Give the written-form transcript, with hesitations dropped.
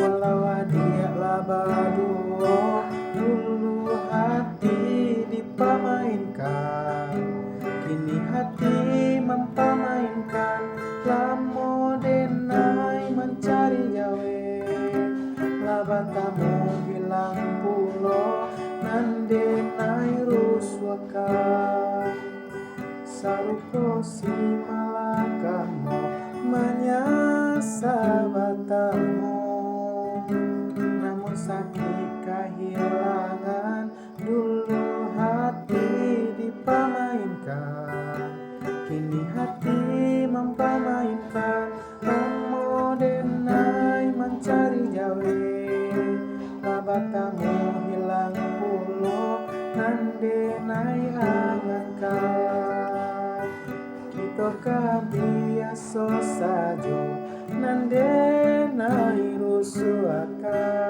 walau dia labaduo, dulu hati dipamainkan, kini hati mempamainkan. Lamo denai mencari gawe, labatamu hilang pulo, nan denai ruswakan. Sarupo si malakamu menyasa batamu, namun sakit kehilangan. Dulu hati dipamainkan, kini hati mempamainkan. Lamo denai mencari gawe, labatamu hilang pulo, nan denai angankan. Kita kabiaso sajo, nan denai rusuakan.